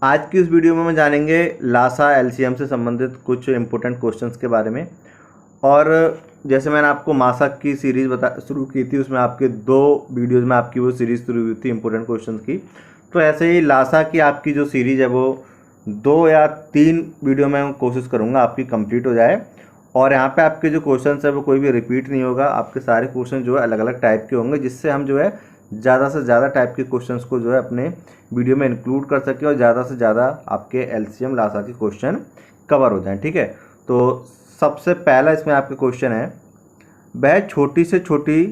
आज की इस वीडियो में हम जानेंगे लासा एलसीएम से संबंधित कुछ इम्पोर्टेंट क्वेश्चंस के बारे में। और जैसे मैंने आपको मासा की सीरीज़ शुरू की थी, उसमें आपके 2 वीडियोस में आपकी वो सीरीज़ शुरू हुई थी इम्पोर्टेंट क्वेश्चंस की। तो ऐसे ही लासा की आपकी जो सीरीज़ है वो 2 या 3 वीडियो में कोशिश करूँगा आपकी कंप्लीट हो जाए। और यहाँ पे आपके जो क्वेश्चंस है वो कोई भी रिपीट नहीं होगा, आपके सारे क्वेश्चन जो है अलग अलग टाइप के होंगे, जिससे हम जो है ज़्यादा से ज़्यादा टाइप के क्वेश्चंस को जो है अपने वीडियो में इंक्लूड कर सके और ज़्यादा से ज़्यादा आपके एलसीएम लासा के क्वेश्चन कवर हो जाएं। ठीक है, तो सबसे पहला इसमें आपका क्वेश्चन है, वह छोटी से छोटी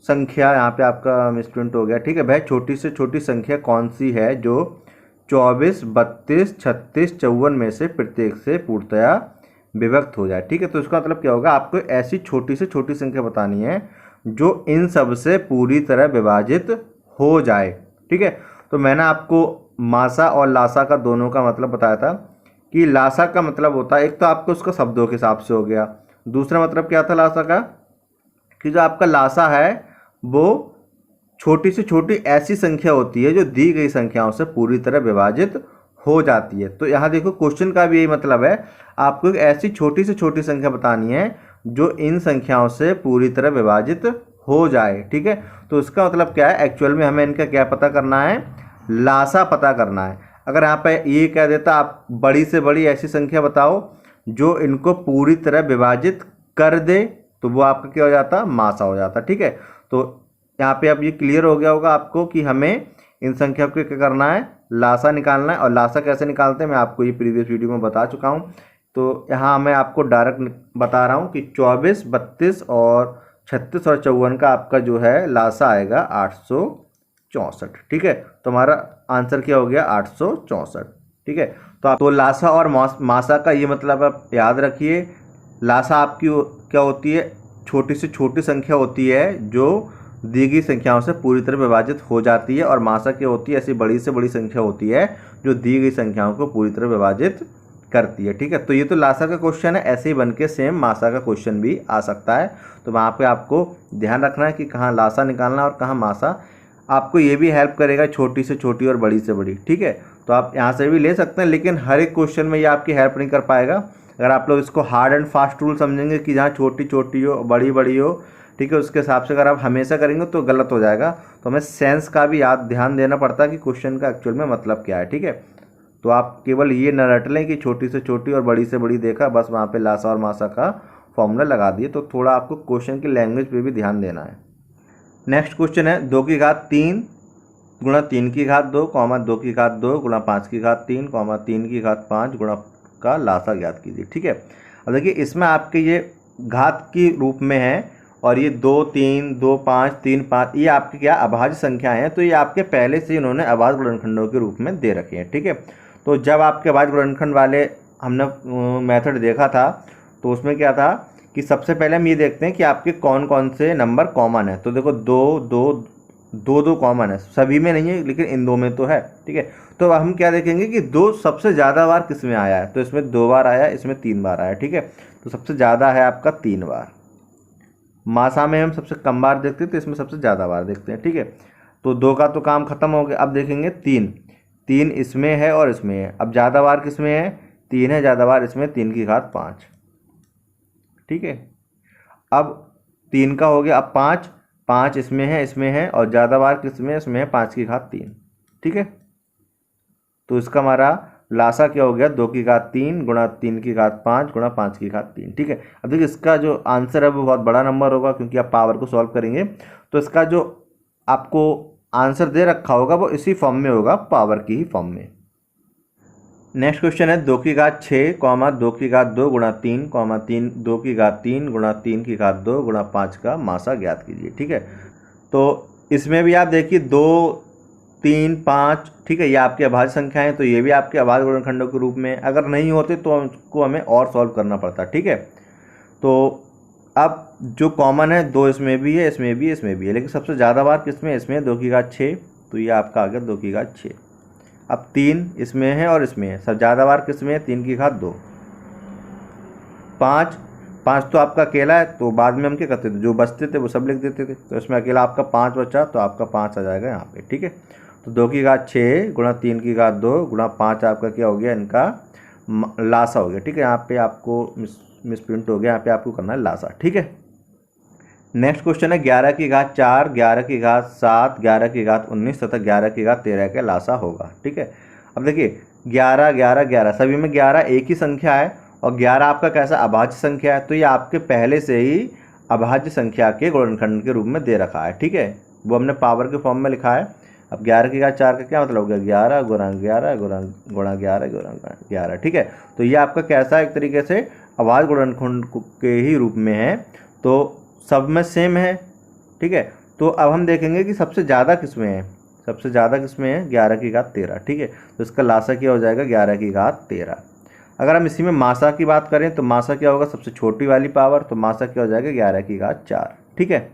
संख्या, यहाँ पे आपका मिसप्रिंट हो गया। ठीक है, वह छोटी से छोटी संख्या कौन सी है जो 24, 32, 36, 54 में से प्रत्येक से पूर्णतया विभक्त हो जाए। ठीक है, तो इसका मतलब क्या होगा, आपको ऐसी छोटी से छोटी संख्या बतानी है जो इन सब से पूरी तरह विभाजित हो जाए। ठीक है, तो मैंने आपको मासा और लासा का दोनों का मतलब बताया था कि लासा का मतलब होता है, एक तो आपको उसका शब्दों के हिसाब से हो गया, दूसरा मतलब क्या था लासा का कि जो आपका लासा है वो छोटी से छोटी ऐसी संख्या होती है जो दी गई संख्याओं से पूरी तरह विभाजित हो जाती है। तो यहाँ देखो क्वेश्चन का भी यही मतलब है, आपको एक ऐसी छोटी से छोटी संख्या बतानी है जो इन संख्याओं से पूरी तरह विभाजित हो जाए। ठीक है, तो इसका मतलब क्या है, एक्चुअल में हमें इनका क्या पता करना है, लासा पता करना है। अगर यहाँ पे ये कह देता आप बड़ी से बड़ी ऐसी संख्या बताओ जो इनको पूरी तरह विभाजित कर दे, तो वो आपका क्या हो जाता, मासा हो जाता। ठीक है, तो यहाँ पे अब ये क्लियर हो गया होगा आपको कि हमें इन संख्या को क्या करना है, लासा निकालना है। और लासा कैसे निकालते हैं मैं आपको ये प्रीवियस वीडियो में बता चुका हूँ। तो यहाँ मैं आपको डायरेक्ट बता रहा हूँ कि 24, 32 और 36 और 54 का आपका जो है लासा आएगा 864। ठीक है, तो हमारा आंसर क्या हो गया, 864। ठीक है, तो लासा और मासा का ये मतलब आप याद रखिए। लासा आपकी क्या होती है, छोटी से छोटी संख्या होती है जो दी गई संख्याओं से पूरी तरह विभाजित हो जाती है, और मासा क्या होती है, ऐसी बड़ी से बड़ी संख्या होती है जो दी गई संख्याओं को पूरी तरह विभाजित करती है। ठीक है, तो ये तो लासा का क्वेश्चन है, ऐसे ही बन के सेम मासा का क्वेश्चन भी आ सकता है। तो वहाँ पे आपको ध्यान रखना है कि कहाँ लासा निकालना और कहाँ मासा। आपको ये भी हेल्प करेगा छोटी से छोटी और बड़ी से बड़ी। ठीक है, तो आप यहाँ से भी ले सकते हैं, लेकिन हर एक क्वेश्चन में ये आपकी हेल्प नहीं कर पाएगा। अगर आप लोग इसको हार्ड एंड फास्ट रूल समझेंगे कि जहाँ छोटी छोटी हो बड़ी बड़ी हो, ठीक है, उसके हिसाब से अगर आप हमेशा करेंगे तो गलत हो जाएगा। तो हमें सेंस का भी ध्यान देना पड़ता है कि क्वेश्चन का एक्चुअल में मतलब क्या है। ठीक है, तो आप केवल ये न रट लें कि छोटी से छोटी और बड़ी से बड़ी देखा, बस वहाँ पे लासा और मासा का फॉर्मूला लगा दिए। तो थोड़ा आपको क्वेश्चन की लैंग्वेज पे भी ध्यान देना है। नेक्स्ट क्वेश्चन है 2 की घात 3 गुणा 3 की घात 2, 2 की घात 2 गुणा 5 की घात 3, 3 की घात 5 गुणा का लासा ज्ञात कीजिए। ठीक है, अब देखिए इसमें आपके ये घात की रूप में है, और ये 2 3 2 5 3 5 ये आपकी क्या अभाज्य संख्याएं हैं। तो ये आपके पहले से इन्होंने अभाज्य गुणनखंडों के रूप में दे रखे हैं। ठीक है, तो जब आपके अभाज्य गुणनखंड वाले हमने मेथड देखा था, तो उसमें क्या था कि सबसे पहले हम ये देखते हैं कि आपके कौन कौन से नंबर कॉमन है। तो देखो 2 2 2 2 कॉमन है, सभी में नहीं है लेकिन इन 2 में तो है। ठीक है, तो अब हम क्या देखेंगे कि 2 सबसे ज़्यादा बार किस में आया है, तो इसमें 2 बार आया, इसमें 3 बार आया। ठीक है, तो सबसे ज़्यादा है आपका 3 बार। मासा में हम सबसे कम बार देखते हैं, तो इसमें सबसे ज़्यादा बार देखते हैं। ठीक है, तो 2 का तो काम खत्म हो गया। अब देखेंगे 3 इसमें है और इसमें है। अब ज़्यादा बार किस में है, 3 है, ज़्यादा बार इसमें 3 की घात 5। ठीक है, अब 3 का हो गया। अब 5 इसमें है और ज़्यादा बार किस में, इसमें है 5 की घात 3। ठीक है, तो इसका हमारा लासा क्या हो गया, 2 की घात 3 गुणा 3 की घात 5 गुणा 5 की घात 3। ठीक है, अब देखिए इसका जो आंसर है वो बहुत बड़ा नंबर होगा, क्योंकि आप पावर को सॉल्व करेंगे तो इसका जो आपको आंसर दे रखा होगा वो इसी फॉर्म में होगा, पावर की ही फॉर्म में। नेक्स्ट क्वेश्चन है 2 की घात 6, 2 की घात 2 गुणा 3, 2 की घात 3 गुणा 3 की घात 2 गुणा 5 का मासा ज्ञात कीजिए। ठीक है, तो इसमें भी आप देखिए 2 3 5, ठीक है, ये आपके अभाज्य संख्या है, तो ये भी आपके अभाज्य गुणनखंडों के रूप में, अगर नहीं होते तो उसको हमें और सॉल्व करना पड़ता। ठीक है, तो अब जो कॉमन है 2 इसमें भी है, इसमें भी है, इसमें भी है, लेकिन सबसे ज़्यादा बार किसमें, इसमें 2 की घात 6, तो ये आपका आ गया 2 की घात 6। अब 3 इसमें है और इसमें है, सब ज़्यादा बार किसमें है, 3 की घात 2। 5 तो आपका अकेला है, तो बाद में हम क्या करते थे, जो बचते थे वो सब लिख देते थे, तो इसमें अकेला आपका 5 बचा, तो आपका 5 आ जाएगा यहाँ पे। ठीक है, तो 2 की घात 6 गुणा 3 की घात 2 गुणा 5 आपका क्या हो गया, इनका लासा हो गया। ठीक है, यहाँ पे आपको मिसप्रिंट हो गया, यहाँ पे आपको करना है लासा। ठीक है, नेक्स्ट क्वेश्चन है 11 की घात 4, 11 की घात 7, 11 की घात 19 तथा 11 की घात 13 का लासा होगा। ठीक है, अब देखिए 11 11 11 सभी में 11 एक ही संख्या है और 11 आपका कैसा अभाज्य संख्या है, तो ये आपके पहले से ही अभाज्य संख्या के गुणनखंड के रूप में दे रखा है। ठीक है, वो हमने पावर के फॉर्म में लिखा है। अब 11 की घात 4 का क्या मतलब हो गया, 11 गुणा 11 गुणा 11 गुणा 11। ठीक है, तो ये आपका कैसा एक तरीके से अभाज्य गुणनखंड के ही रूप में है, तो सब में सेम है। ठीक है, तो अब हम देखेंगे कि सबसे ज़्यादा किसमें है, सबसे ज़्यादा किसमें है, 11 की घात 13। ठीक है, तो इसका लासा क्या हो जाएगा, 11 की घात 13। अगर हम इसी में मासा की बात करें तो मासा क्या होगा, सबसे छोटी वाली पावर, तो मासा क्या हो जाएगा, 11 की घात 4। ठीक है,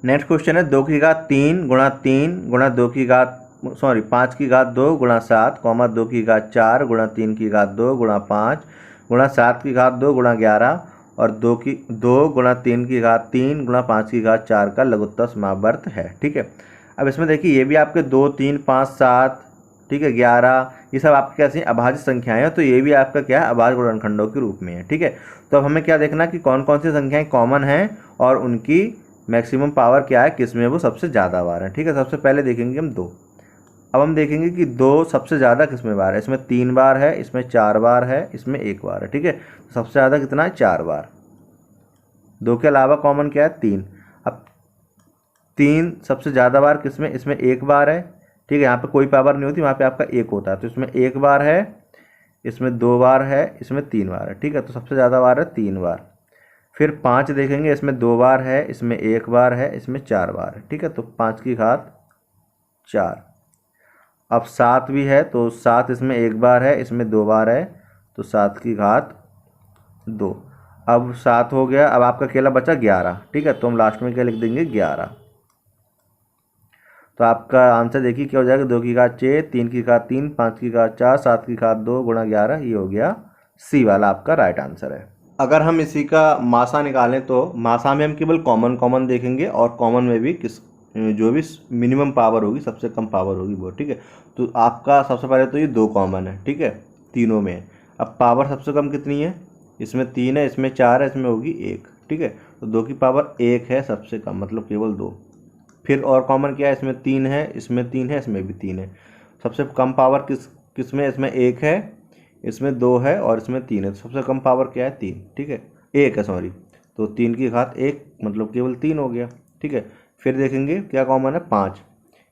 नेक्स्ट क्वेश्चन है 2 की घात 3 गुणा 3 गुणा 2 की घात 5 की घात 2 गुणा 7 कॉमा 2 की घात 4 गुणा 3 की घात 2 गुणा 5 गुणा 7 की घात 2 गुणा 11 और 2 गुणा 3 की घात 3 गुणा 5 की घात 4 का लघुत्तम समावर्त है। ठीक है, अब इसमें देखिए ये भी आपके 2 3 5 7, ठीक है, 11, ये सब आपके कैसे अभाज्य संख्याएं हैं, तो ये भी आपका क्या है, अभाज्य गुणनखंडों के रूप में है। ठीक है, तो अब हमें क्या देखना कि कौन कौन सी संख्याएं कॉमन हैं और उनकी मैक्सिमम पावर क्या है, किसमें वो सबसे ज़्यादा बार है। ठीक है, सबसे पहले देखेंगे हम 2। अब हम देखेंगे कि 2 सबसे ज़्यादा किसमें बार है, इसमें 3 बार है, इसमें 4 बार है, इसमें 1 बार है। ठीक है, तो सबसे ज़्यादा कितना है, 4 बार। 2 के अलावा कॉमन क्या है, 3। अब 3 सबसे ज़्यादा बार किसमें, इसमें 1 बार है। ठीक है, यहाँ पे कोई पावर नहीं होती, वहाँ पे आपका 1 होता है, तो इसमें 1 बार है, इसमें 2 बार है, इसमें 3 बार है। ठीक है, तो सबसे ज़्यादा बार है 3 बार। फिर 5 देखेंगे, इसमें 2 बार है, इसमें 1 बार है, इसमें 4 बार है। ठीक है, तो 5 की घात 4। अब 7 भी है, तो 7 इसमें 1 बार है, इसमें 2 बार है, तो 7 की घात 2। अब 7 हो गया, अब आपका अकेला बचा 11। ठीक है, तो हम लास्ट में क्या लिख देंगे, 11। तो आपका आंसर देखिए क्या हो जाएगा, 2 की घात 6, 3 की घात 3, 5 की घात 4, 7 की घात 2 गुणा 11, ये हो गया सी वाला आपका राइट आंसर है। अगर हम इसी का मासा निकालें तो मासा में हम केवल कॉमन देखेंगे और कॉमन में भी जो भी मिनिमम पावर होगी, सबसे कम पावर होगी वो। ठीक है, तो आपका सबसे पहले तो ये 2 कॉमन है। ठीक है, तीनों में। अब पावर सबसे कम कितनी है, इसमें 3 है, इसमें 4 है, इसमें होगी 1। ठीक है, तो 2 की पावर 1 है सबसे कम, मतलब केवल 2। फिर और कॉमन क्या है, इसमें 3 है, इसमें 3 है, इसमें भी 3 है। सबसे कम पावर किसमें, इसमें 1 है, इसमें 2 है और इसमें 3 है। तो सबसे कम पावर क्या है, 3। ठीक है, 1 है, सॉरी, तो 3 की घात 1 मतलब केवल 3 हो गया। ठीक है, फिर देखेंगे क्या कॉमन है, 5,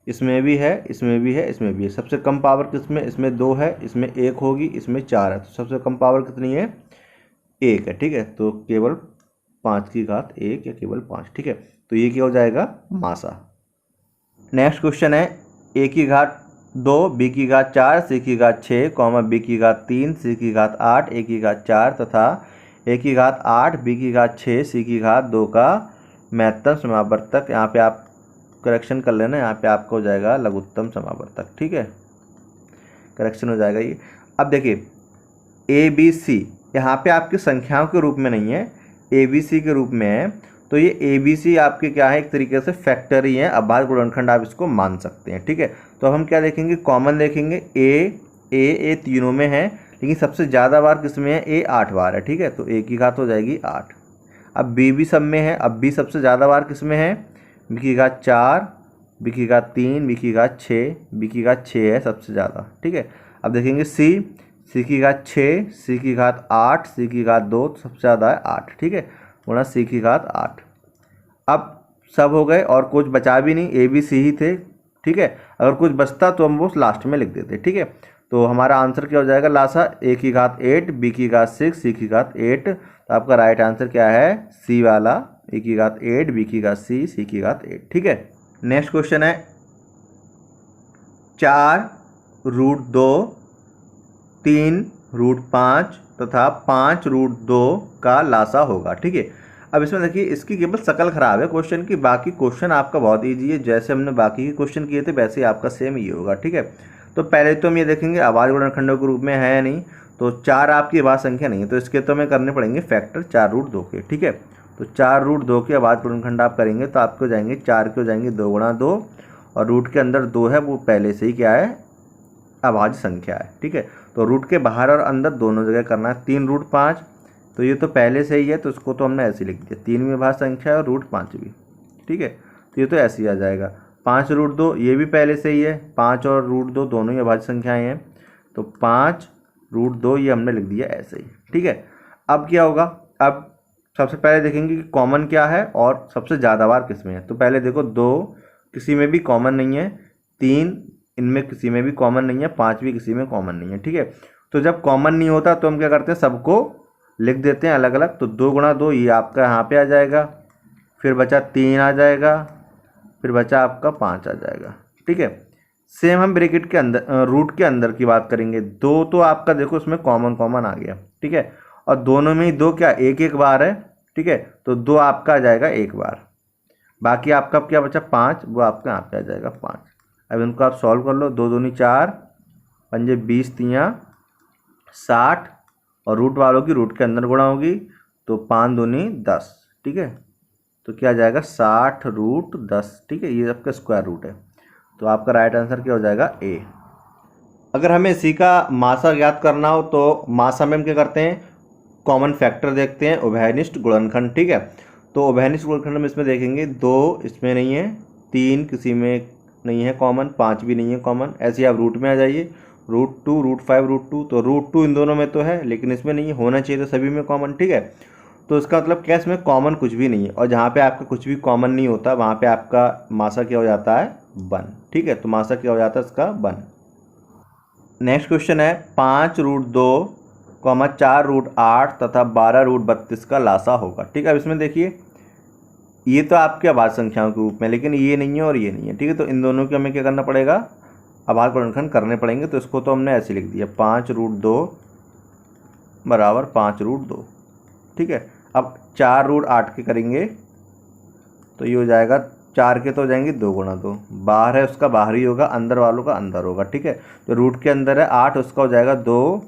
इसमें भी है, इसमें भी है, इसमें भी है। सबसे कम पावर किसमें, इसमें 2 है, इसमें 1 होगी, इसमें 4 है। तो सबसे कम पावर कितनी है, 1 है। ठीक है, तो केवल 5 की घात 1 या केवल 5। ठीक है, तो ये क्या हो जाएगा, मासा। नेक्स्ट क्वेश्चन है a की घात 2, b की घात 4, c की घात 6, कॉमा b की घात 3, c की घात 8, a की घात 4 तथा a की घात 8, b की घात 6, c की घात 2 का महत्तम समावर्तक। यहाँ पे आप करेक्शन कर लेना, यहाँ पे आपका हो जाएगा लघुत्तम समावर्तक। ठीक है, करेक्शन हो जाएगा ये। अब देखिए ए बी सी यहाँ पे आपकी संख्याओं के रूप में नहीं है, ए बी सी के रूप में है। तो ये ए बी सी आपके क्या है, एक तरीके से फैक्टर ही है, अभाज्य गुणनखंड आप इसको मान सकते हैं। ठीक है, तो हम क्या देखेंगे, कॉमन देखेंगे। ए तीनों में है, लेकिन सबसे ज़्यादा बार किस में है, ए 8 बार है। ठीक है, तो ए की घात हो जाएगी 8। अब बी भी सब में है, अब बी सबसे ज़्यादा बार किस में है, बी की घात 4, बी की घात 3, बी की घात 6, बी की घात 6 है सबसे ज़्यादा। ठीक है, अब देखेंगे सी की घात 6, सी की घात 8, सी की घात 2, सबसे ज़्यादा है 8। ठीक है, गुणा सी की घात 8। अब सब हो गए और कुछ बचा भी नहीं, ए बी सी ही थे। ठीक है, अगर कुछ बचता तो हम वो लास्ट में लिख देते। ठीक है, तो हमारा आंसर क्या हो जाएगा, लासा ए की घात 8, बी की घात 6, सी की घात 8। तो आपका राइट आंसर क्या है, सी वाला, ए की घात 8, बी की घात सी की घात 8। ठीक है, नेक्स्ट क्वेश्चन है 4√2, 3√5 तथा 5√2 का लासा होगा। ठीक है, अब इसमें देखिए इसकी केवल शकल खराब है क्वेश्चन की, बाकी क्वेश्चन आपका बहुत ईजी है। जैसे हमने बाकी के क्वेश्चन किए थे वैसे ही आपका सेम ही होगा। ठीक है, तो पहले तो हम ये देखेंगे अभाज्य गुणनखंडों के रूप में है या नहीं, तो 4 आपकी अभाज्य संख्या नहीं है, तो इसके तो हमें करने पड़ेंगे फैक्टर 4√2 के। ठीक है, तो 4√2 के अभाज्य गुणनखंड आप करेंगे तो आपके हो जाएंगे 4 के हो जाएंगे 2 गुणा 2 और रूट के अंदर 2 है, वो पहले से ही क्या है, अभाज्य संख्या है। ठीक है, तो रूट के बाहर और अंदर दोनों जगह करना है। 3√5 तो ये तो पहले से ही है, तो इसको तो हमने ऐसे लिख दिया, 3 भी अभाज्य संख्या है और √5 भी। ठीक है, तो ये तो ऐसे ही आ जाएगा। 5√2 ये भी पहले से ही है, 5 और √2 दोनों ही अभाज्य संख्याएँ हैं, तो 5√2 ये हमने लिख दिया ऐसे ही। ठीक है, अब क्या होगा, अब सबसे पहले देखेंगे कि कॉमन क्या है और सबसे ज़्यादा बार किस में है। तो पहले देखो 2 किसी में भी कॉमन नहीं है, 3 इनमें किसी में भी कॉमन नहीं है, 5 भी किसी में कॉमन नहीं है। ठीक है, तो जब कॉमन नहीं होता तो हम क्या करते हैं, सबको लिख देते हैं अलग अलग। तो 2 × 2 ये आपका यहाँ पे आ जाएगा, फिर बचा 3 आ जाएगा, फिर बचा आपका 5 आ जाएगा। ठीक है, सेम हम ब्रैकेट के अंदर रूट के अंदर की बात करेंगे। 2 तो आपका देखो इसमें कॉमन आ गया। ठीक है, और दोनों में ही 2 क्या एक बार है। ठीक है, तो 2 आपका आ जाएगा एक बार, बाकी आपका क्या बचा 5, वो आपका यहाँ पे आ जाएगा 5। अब इनको आप सॉल्व कर लो, 2 दूनी 4, 5 20, 3 60, और रूट वालों की रूट के अंदर गुणा होगी, तो 5 दूनी 10। ठीक है, तो क्या आ जाएगा 60√10। ठीक है, ये आपका स्क्वायर रूट है, तो आपका राइट आंसर क्या हो जाएगा ए। अगर हमें इसी का मासा ज्ञात करना हो तो मासा में हम क्या करते हैं, कॉमन फैक्टर देखते हैं, उभयनिष्ठ गुणनखंड। ठीक है, तो उभयनिष्ठ गुणनखंड में इसमें देखेंगे 2 इसमें नहीं है, 3 किसी में नहीं है कॉमन, 5 भी नहीं है कॉमन। ऐसे ही आप रूट में आ जाइए, √2 √5 √2, तो √2 इन दोनों में तो है लेकिन इसमें नहीं है, होना चाहिए तो सभी में कॉमन। ठीक है, तो इसका मतलब क्या, इसमें कॉमन कुछ भी नहीं है, और जहाँ पे आपका कुछ भी कॉमन नहीं होता वहाँ पे आपका मासा क्या हो जाता है 1। ठीक है, तो मासा क्या हो जाता है इसका 1। नेक्स्ट क्वेश्चन है 5√2, 4√8 तथा 12√32 का लासा होगा। ठीक है, अब इसमें देखिए ये तो आपके अभाज्य संख्याओं के रूप में, लेकिन ये नहीं है और ये नहीं है। ठीक है, तो इन दोनों के हमें क्या करना पड़ेगा, अभाज्य गुणनखंड करने पड़ेंगे। तो इसको तो हमने ऐसे लिख दिया, 5√2 बराबर 5√2। ठीक है, अब 4√8 के करेंगे तो ये हो जाएगा, 4 के तो हो जाएंगे 2 × 2, बाहर है उसका बाहर ही होगा, अंदर वालों का अंदर होगा। ठीक है, तो रूट के अंदर है 8, उसका हो जाएगा 2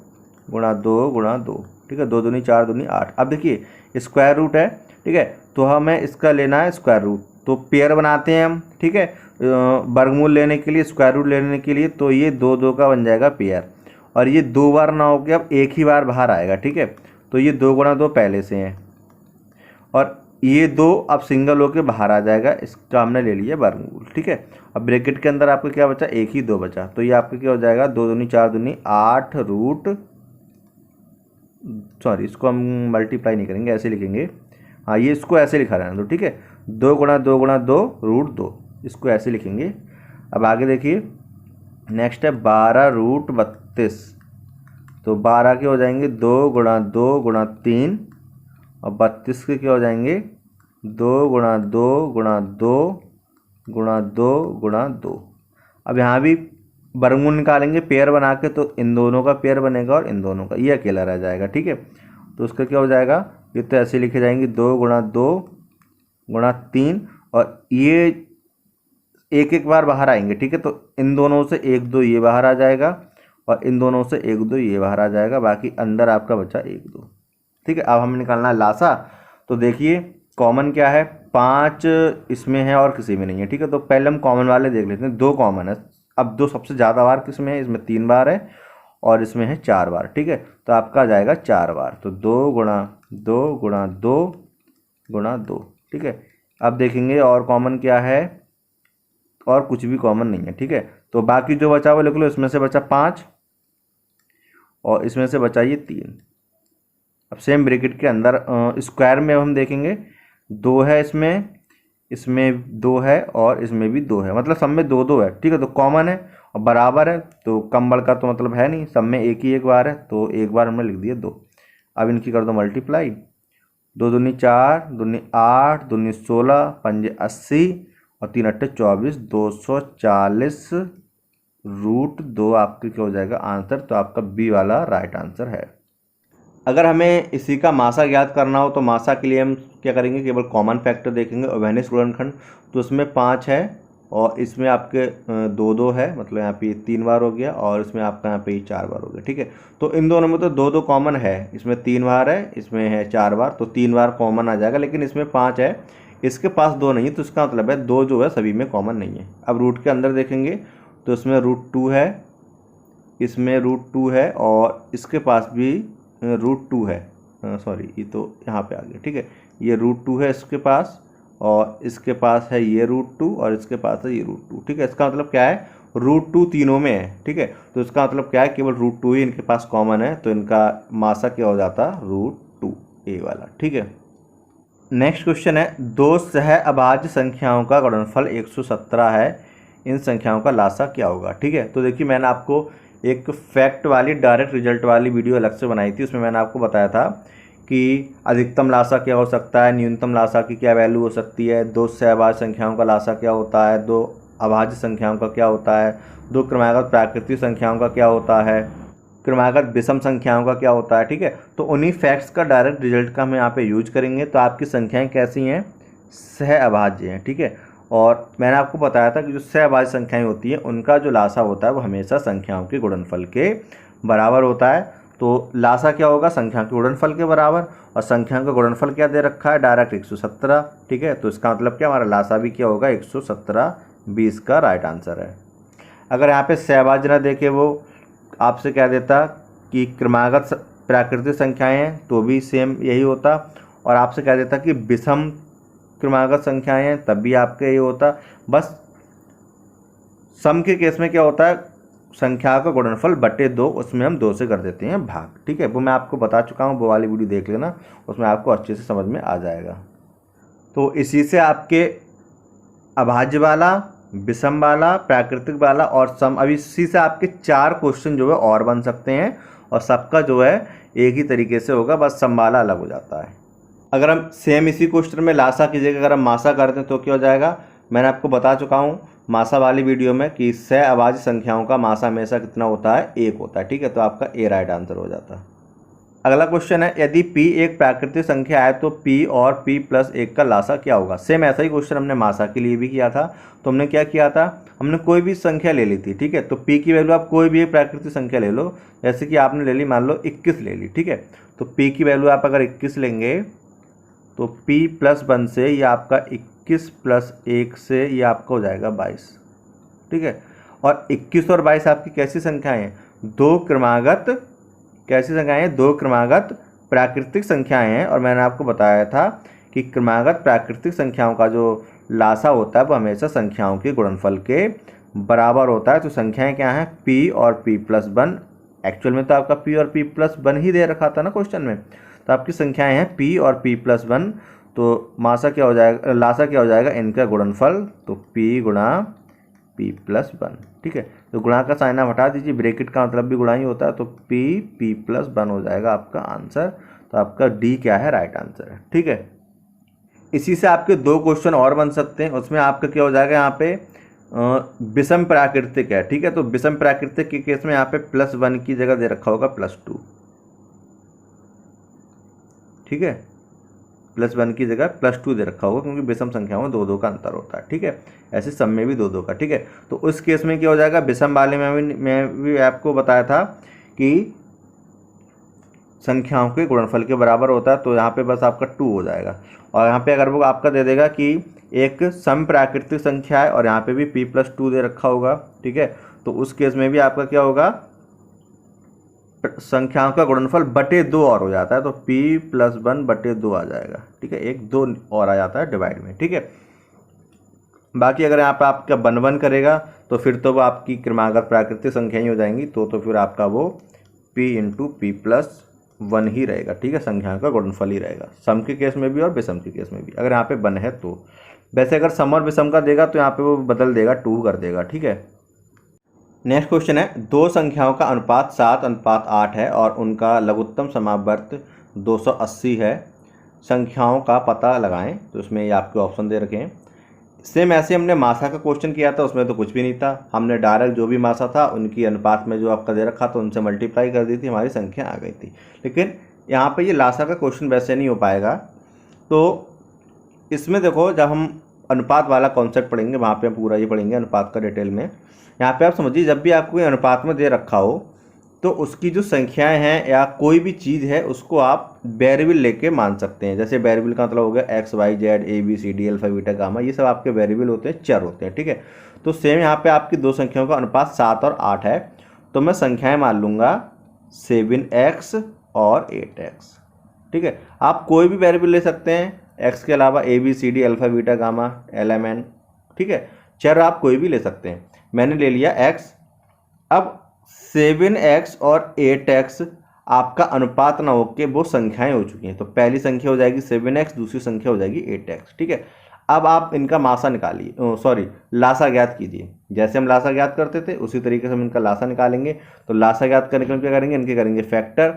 × 2 × 2। ठीक है, 2 दूनी 4 दूनी 8। अब देखिए स्क्वायर रूट है। ठीक है, तो हमें इसका लेना है स्क्वायर रूट, तो पेयर बनाते हैं हम। ठीक है, वर्गमूल लेने के लिए, स्क्वायर रूट लेने के लिए, तो ये 2 2 का बन जाएगा पेयर, और ये 2 बार ना हो के अब एक ही बार बाहर आएगा। ठीक है, तो ये 2 × 2 पहले से हैं, और ये 2 अब सिंगल होके बाहर आ जाएगा, इसका हमने ले लिया वर्गमूल। ठीक है, अब ब्रैकेट के अंदर आपका क्या बचा, एक ही 2 बचा, तो ये आपका क्या हो जाएगा, 2 दूनी 4 दूनी 8 इसको हम मल्टीप्लाई नहीं करेंगे, ऐसे लिखेंगे। हाँ, ये इसको ऐसे लिखा रहना तो। ठीक है, 2 × 2 × 2 √2, इसको ऐसे लिखेंगे। अब आगे देखिए नेक्स्ट है 12√32, तो 12 के हो जाएंगे 2 × 2 × 3, और 32 के क्या हो जाएंगे 2 × 2 × 2 × 2 × 2। अब यहाँ भी वर्गमूल निकालेंगे पेयर बना के, तो इन दोनों का पेयर बनेगा और इन दोनों का, ये अकेला रह जाएगा। ठीक है, तो उसका क्या हो जाएगा, ये तो ऐसे लिखे जाएंगे 2 × 2 × 3, और ये एक एक बार बाहर आएंगे। ठीक है, तो इन दोनों से 1 2 ये बाहर आ जाएगा, और इन दोनों से 1 2 ये बाहर आ जाएगा, बाकी अंदर आपका बचा 1 2। ठीक है, अब हमें निकालना है लासा। तो देखिए कॉमन क्या है, 5 इसमें है और किसी में नहीं है। ठीक है, तो पहले हम कॉमन वाले देख लेते हैं। 2 कॉमन है, अब 2 सबसे ज़्यादा बार किस में है, इसमें 3 बार है और इसमें है 4 बार। ठीक है, तो आपका आ जाएगा 4 बार, तो 2 × 2 × 2 × 2। ठीक है, अब देखेंगे और कॉमन क्या है, और कुछ भी कॉमन नहीं है। ठीक है, तो बाकी जो बचा वो लिख लो, इसमें से बचा 5 और इसमें से बचा ये 3। अब सेम ब्रैकेट के अंदर स्क्वायर में अब हम देखेंगे 2 है इसमें 2 है और इसमें भी 2 है, मतलब सब में 2 2 है। ठीक है, तो कॉमन है और बराबर है, तो कम बढ़ का तो मतलब है नहीं, सब में एक ही एक बार है, तो एक बार हमने लिख दिया 2। अब इनकी कर दो मल्टीप्लाई, 2 दूनी 4 दूनी 8 दूनी 16 5 80 और 3 8 24, 240√2 आपके क्या हो जाएगा आंसर। तो आपका बी वाला राइट आंसर है। अगर हमें इसी का मासा ज्ञात करना हो तो मासा के लिए हम क्या करेंगे, केवल कॉमन फैक्टर देखेंगे। उभयनिष्ठ गुणनखंड तो इसमें 5 है और इसमें आपके 2 2 है, मतलब यहाँ पे 3 बार हो गया, और इसमें आपका यहाँ पे 4 बार हो गया। ठीक है, तो इन दोनों में तो 2 2 कॉमन है, इसमें 3 बार है, इसमें है 4 बार, तो 3 बार कॉमन आ जाएगा। लेकिन इसमें 5 है, इसके पास 2 नहीं है, तो इसका मतलब है 2 जो है सभी में कॉमन नहीं है। अब रूट के अंदर देखेंगे तो इसमें √2 है, इसमें √2 है और इसके पास भी √2 है। सॉरी, ये तो यहाँ पे आ गया, ठीक है। ये √2 है इसके पास और इसके पास है ये √2 और इसके पास है ये √2, ठीक है। इसका मतलब क्या है, √2 तीनों में है, ठीक है। तो इसका मतलब क्या है, केवल √2 ही इनके पास कॉमन है, तो इनका मासा क्या हो जाता, √2 ए वाला, ठीक है। नेक्स्ट क्वेश्चन है, दो सह अभाज्य संख्याओं का गुणनफल 117 है, इन संख्याओं का लासा क्या होगा, ठीक है। तो देखिए मैंने आपको एक फैक्ट वाली डायरेक्ट रिजल्ट वाली वीडियो अलग से बनाई थी, उसमें मैंने आपको बताया था कि अधिकतम लासा क्या हो सकता है, न्यूनतम लासा की क्या वैल्यू हो सकती है, दो सहअभाज्य संख्याओं का लासा क्या होता है, दो अभाज्य संख्याओं का क्या होता है, दो क्रमागत प्राकृतिक संख्याओं का क्या होता है, क्रमागत विषम संख्याओं का क्या होता है, ठीक है। तो उन्हीं फैक्ट्स का डायरेक्ट रिजल्ट का हम यहाँ पे यूज करेंगे। तो आपकी संख्याएं कैसी हैं, सहअभाज्य हैं, ठीक है। और मैंने आपको बताया था कि जो सहअभाज्य संख्याएं होती हैं उनका जो लासा होता है वो हमेशा संख्याओं के गुणनफल के बराबर होता है। तो लासा क्या होगा, संख्या के गुणनफल के बराबर, और संख्या का गुणनफल क्या दे रखा है, डायरेक्ट 117, ठीक है। तो इसका मतलब क्या, हमारा लासा भी क्या होगा, 117, 20 का राइट आंसर है। अगर यहाँ पे सहअभाज्य ना देखे, वो आपसे क्या देता कि क्रमागत प्राकृतिक संख्याएं हैं, तो भी सेम यही होता, और आपसे क्या देता कि विषम क्रमागत संख्याएं हैं, तब भी आपका यही होता। बस सम के केस में क्या होता है, संख्या का गुणनफल बटे 2, उसमें हम 2 से कर देते हैं भाग, ठीक है। वो मैं आपको बता चुका हूँ, वो वाली वीडियो देख लेना, उसमें आपको अच्छे से समझ में आ जाएगा। तो इसी से आपके अभाज्य वाला, विषम वाला, प्राकृतिक वाला और सम, अभी इसी से आपके 4 क्वेश्चन जो है और बन सकते हैं, और सबका जो है एक ही तरीके से होगा, बस सम वाला अलग हो जाता है। अगर हम सेम इसी क्वेश्चन में लासा की जगह अगर हम मासा करते हैं तो क्या हो जाएगा, मैंने आपको बता चुका हूँ मासा वाली वीडियो में कि सहअभाज्य संख्याओं का मासा हमेशा कितना होता है, 1 होता है, ठीक है। तो आपका ए राइट आंसर हो जाता है। अगला क्वेश्चन है, यदि p एक प्राकृतिक संख्या है तो p और p+1 का लासा क्या होगा। सेम ऐसा ही क्वेश्चन हमने मासा के लिए भी किया था। तो हमने क्या किया था, हमने कोई भी संख्या ले ली थी, ठीक है। तो p की वैल्यू आप कोई भी एक प्राकृतिक संख्या ले लो, जैसे कि आपने ले ली, मान लो 21 ले ली, ठीक है। तो p की वैल्यू आप अगर 21 लेंगे तो p+1 से ये आपका 21 + 1 से ये आपका हो जाएगा 22, ठीक है। और 21 और 22 आपकी कैसी संख्याएं हैं, दो क्रमागत कैसी संख्याएं हैं, दो क्रमागत प्राकृतिक संख्याएं हैं। और मैंने आपको बताया था कि क्रमागत प्राकृतिक संख्याओं का जो लासा होता है वो हमेशा संख्याओं के गुणनफल के बराबर होता है। तो संख्याएं क्या हैं, p और p+1। एक्चुअल में तो आपका p और p+1 ही दे रखा था ना क्वेश्चन में, तो आपकी संख्याएं हैं p और p+1। तो मासा क्या हो जाएगा, लासा क्या हो जाएगा, इनका गुणनफल, तो p गुणा p+1, ठीक है। तो गुणा का साइन आप हटा दीजिए, ब्रैकेट का मतलब भी गुणा ही होता है, तो p+1 हो जाएगा आपका आंसर। तो आपका डी क्या है, राइट आंसर है, ठीक है। इसी से आपके 2 क्वेश्चन और बन सकते हैं। उसमें आपका क्या हो जाएगा, यहाँ पे विषम प्राकृतिक है, ठीक है। तो विषम प्राकृतिक के केस में यहाँ पे +1 की जगह दे रखा होगा +2, ठीक है। +1 की जगह +2 दे रखा होगा, क्योंकि विषम संख्याओं में 2-2 का अंतर होता है, ठीक है। ऐसे सम में भी 2-2 का, ठीक है। तो उस केस में क्या हो जाएगा, विषम वाले में भी आपको बताया था कि संख्याओं के गुणनफल के बराबर होता है। तो यहाँ पे बस आपका 2 हो जाएगा। और यहाँ पे अगर वो आपका दे देगा कि एक सम प्राकृतिक संख्या है और यहाँ पे भी p+2 दे रखा होगा, ठीक है। तो उस केस में भी आपका क्या होगा, संख्याओं का गुणनफल बटे 2 और हो जाता है, तो p+1 बटे 2 आ जाएगा, ठीक है। एक 2 और आ जाता है डिवाइड में, ठीक है। बाकी अगर यहाँ पे आपका 1-1 करेगा तो फिर तो वो आपकी क्रमागत प्राकृतिक संख्या ही हो जाएंगी, तो फिर आपका वो p × p+1 ही रहेगा, ठीक है। संख्याओं का गुणनफल ही रहेगा, सम के केस में भी और विषम के केस में भी। अगर यहाँ पे 1 है तो, वैसे अगर सम और विषम का देगा तो यहाँ पे वो बदल देगा, 2 कर देगा, ठीक है। नेक्स्ट क्वेश्चन है, दो संख्याओं का अनुपात 7:8 है और उनका लघुत्तम समावर्त 280 है, संख्याओं का पता लगाएं। तो इसमें ये आपके ऑप्शन दे रखे हैं। सेम ऐसे हमने मासा का क्वेश्चन किया था, उसमें तो कुछ भी नहीं था, हमने डायरेक्ट जो भी मासा था उनकी अनुपात में जो आपका दे रखा था उनसे मल्टीप्लाई कर दी थी, हमारी संख्या आ गई थी। लेकिन यहाँ पे ये लासा का क्वेश्चन वैसे नहीं हो पाएगा। तो इसमें देखो, जब हम अनुपात वाला कॉन्सेप्ट पढ़ेंगे वहाँ पे हम पूरा ये पढ़ेंगे अनुपात का डिटेल में। यहाँ पे आप समझिए, जब भी आपको अनुपात में दे रखा हो तो उसकी जो संख्याएं हैं या कोई भी चीज़ है उसको आप वेरिएबल लेके मान सकते हैं। जैसे वेरिएबल का मतलब हो गया X Y Z A B C D alpha beta gamma, ये सब आपके वेरिएबल होते हैं, चर होते हैं, ठीक है। तो सेम यहाँ पे आपकी दो संख्याओं का अनुपात 7 और 8 है, तो मैं संख्याएं मान लूँगा 7x और 8x, ठीक है। आप कोई भी वेरिएबल ले सकते हैं x के अलावा A B C D alpha beta gamma L M N, ठीक है। चर आप कोई भी ले सकते हैं, मैंने ले लिया x। अब 7x और 8x आपका अनुपात ना होके वो संख्याएं हो चुकी हैं, तो पहली संख्या हो जाएगी 7x, दूसरी संख्या हो जाएगी 8x, ठीक है। अब आप इनका मासा निकालिए, सॉरी लासा ज्ञात कीजिए। जैसे हम लासा ज्ञात करते थे उसी तरीके से हम इनका लासा निकालेंगे। तो लासा ज्ञात करने के लिए क्या करेंगे, इनके करेंगे फैक्टर।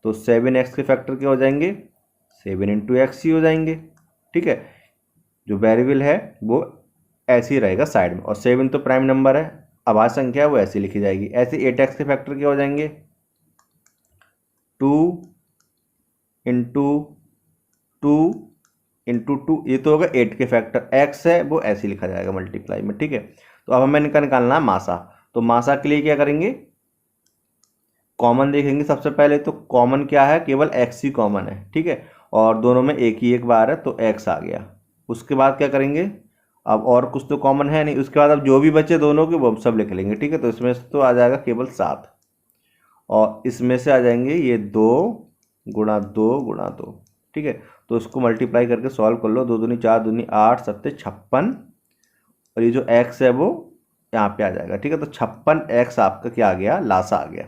तो 7x के फैक्टर क्या हो जाएंगे, 7 इंटू एक्स ही हो जाएंगे, ठीक है। जो वेरिएबल है वो ऐसे ही रहेगा साइड में, और 7 तो प्राइम नंबर है, अभाज्य संख्या है, वो ऐसी लिखी जाएगी। ऐसे 8x के फैक्टर क्या हो जाएंगे, 2 इंटू 2 इंटू 2, ये तो होगा 8 के फैक्टर, x है वो ऐसे लिखा जाएगा मल्टीप्लाई में, ठीक है। तो अब हमें इनका निकालना है मासा। तो मासा के लिए क्या करेंगे, कॉमन देखेंगे सबसे पहले। तो कॉमन क्या है, केवल x ही कॉमन है, ठीक है, और दोनों में एक ही एक बार है तो x आ गया। उसके बाद क्या करेंगे, अब और कुछ तो कॉमन है नहीं, उसके बाद अब जो भी बचे दोनों के वो सब लिख लेंगे, ठीक है। तो इसमें से तो आ जाएगा केवल 7, और इसमें से आ जाएंगे ये 2 गुणा 2 गुणा 2, ठीक है। तो इसको मल्टीप्लाई करके सॉल्व कर लो, 2 दूनी 4 दूनी 8 7 56, और ये जो x है वो यहाँ पे आ जाएगा, ठीक है। तो 56x आपका क्या आ गया, लासा आ गया।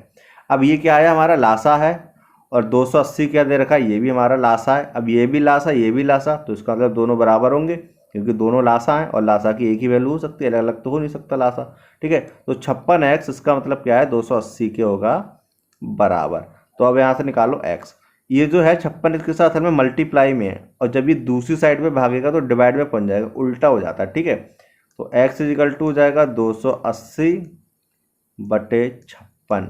अब ये क्या है, हमारा लासा है, और 280 क्या दे रखा है, ये भी हमारा लासा है। अब ये भी लासा ये भी लासा, तो इसका मतलब दोनों बराबर होंगे, क्योंकि दोनों लासा हैं, और लासा की एक ही वैल्यू हो सकती है, अलग अलग तो हो नहीं सकता लासा, ठीक है। तो 56x इसका मतलब क्या है, 280 के होगा बराबर। तो अब यहाँ से निकालो x। ये जो है 56 इसके साथ में मल्टीप्लाई में है, और जब ये दूसरी साइड में भागेगा तो डिवाइड में पहुंच जाएगा, उल्टा हो जाता है, ठीक है। तो x इजिकल टू हो जाएगा 280 बटे 56,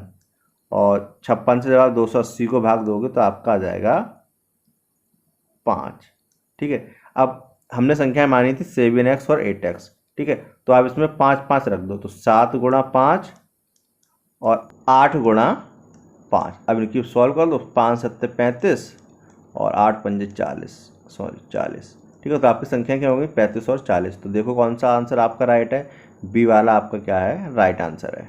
और 56 से जब आप 280 को भाग दोगे तो आपका आ जाएगा 5, ठीक है। अब हमने संख्याएं मानी थी 7x और 8x, ठीक है। तो आप इसमें 5 5 रख दो, तो 7 गुणा 5 और 8 गुणा 5। अब इनकी सॉल्व कर दो, 5 7 35 और 8 पंजे 40, सॉरी 40, ठीक है। तो आपकी संख्या क्या होगी, 35 और 40। तो देखो कौन सा आंसर आपका राइट है, बी वाला आपका क्या है, राइट आंसर है।